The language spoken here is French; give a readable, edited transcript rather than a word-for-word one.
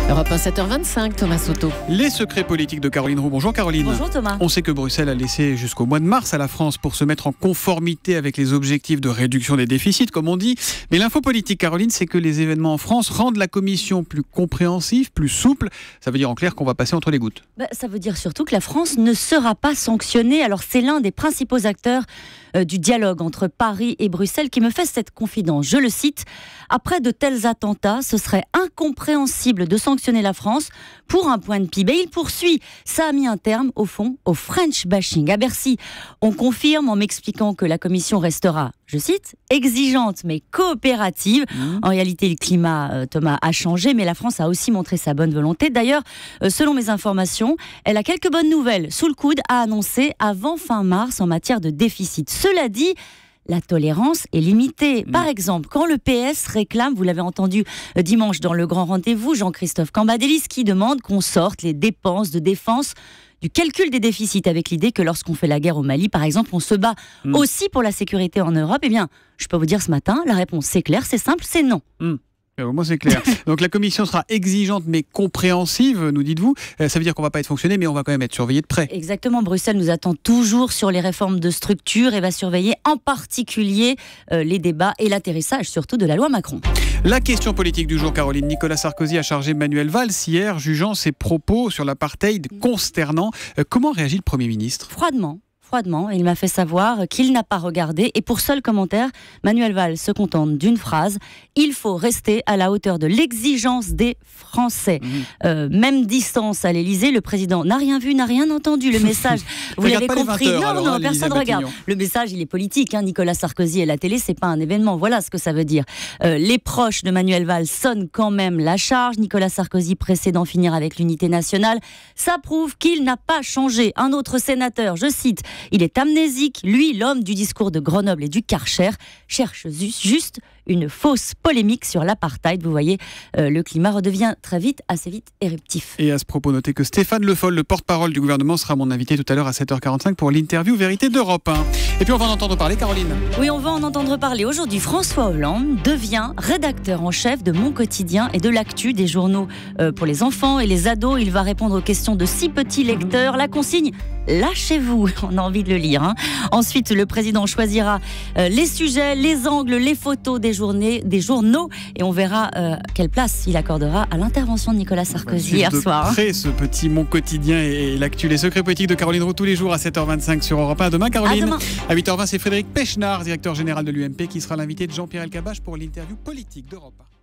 Europe 1, 7h25, Thomas Soto. Les secrets politiques de Caroline Roux. Bonjour Caroline. Bonjour Thomas. On sait que Bruxelles a laissé jusqu'au mois de mars à la France pour se mettre en conformité avec les objectifs de réduction des déficits, comme on dit. Mais l'info politique, Caroline, c'est que les événements en France rendent la Commission plus compréhensive, plus souple. Ça veut dire en clair qu'on va passer entre les gouttes. Ça veut dire surtout que la France ne sera pas sanctionnée. Alors c'est l'un des principaux acteurs du dialogue entre Paris et Bruxelles qui me fait cette confidence. Je le cite, « Après de tels attentats, ce serait incompréhensible de sanctionner la France pour un point de PIB. » Et il poursuit, « Ça a mis un terme, au fond, au French bashing. » À Bercy, on confirme en m'expliquant que la Commission restera, je cite, « exigeante mais coopérative ». En réalité, le climat, Thomas, a changé, mais la France a aussi montré sa bonne volonté. D'ailleurs, selon mes informations, elle a quelques bonnes nouvelles sous le coude à annoncer avant fin mars en matière de déficit. Cela dit, la tolérance est limitée. Par exemple, quand le PS réclame, vous l'avez entendu dimanche dans le grand rendez-vous, Jean-Christophe Cambadélis qui demande qu'on sorte les dépenses de défense du calcul des déficits avec l'idée que lorsqu'on fait la guerre au Mali, par exemple, on se bat aussi pour la sécurité en Europe. Eh bien, je peux vous dire ce matin, la réponse c'est clair, c'est simple, c'est non. Moi, c'est clair. Donc, la Commission sera exigeante mais compréhensive, nous dites-vous. Ça veut dire qu'on ne va pas être fonctionné, mais on va quand même être surveillé de près. Exactement. Bruxelles nous attend toujours sur les réformes de structure et va surveiller en particulier les débats et l'atterrissage, surtout de la loi Macron. La question politique du jour, Caroline. Nicolas Sarkozy a chargé Manuel Valls hier, jugeant ses propos sur l'apartheid consternants. Comment réagit le Premier ministre ? Froidement, il m'a fait savoir qu'il n'a pas regardé et pour seul commentaire, Manuel Valls se contente d'une phrase, il faut rester à la hauteur de l'exigence des Français. Même distance à l'Elysée, le président n'a rien vu, n'a rien entendu. Le message, vous l'avez compris, non, personne ne regarde. Le message, il est politique, Nicolas Sarkozy et la télé, c'est pas un événement, voilà ce que ça veut dire. Les proches de Manuel Valls sonnent quand même la charge. Nicolas Sarkozy pressé d'en finir avec l'unité nationale. Ça prouve qu'il n'a pas changé. Un autre sénateur, je cite, il est amnésique, lui, l'homme du discours de Grenoble et du Karcher, cherche juste une fausse polémique sur l'apartheid. Vous voyez, le climat redevient très vite, assez vite éruptif. Et à ce propos, notez que Stéphane Le Foll, le porte-parole du gouvernement, sera mon invité tout à l'heure à 7h45 pour l'interview Vérité d'Europe 1. Et puis on va en entendre parler, Caroline. Oui, on va en entendre parler. Aujourd'hui, François Hollande devient rédacteur en chef de Mon Quotidien et de l'actu des journaux pour les enfants et les ados. Il va répondre aux questions de 6 petits lecteurs. La consigne, lâchez-vous, on a envie de le lire. Ensuite, le président choisira les sujets, les angles, les photos des journaux et on verra quelle place il accordera à l'intervention de Nicolas Sarkozy hier soir. Après ce petit Mon Quotidien et l'actu, les secrets politiques de Caroline Roux tous les jours à 7h25 sur Europe 1. À demain, Caroline. À demain. À 8h20, c'est Frédéric Pechnard, directeur général de l'UMP, qui sera l'invité de Jean-Pierre Elkabbach pour l'interview politique d'Europe 1.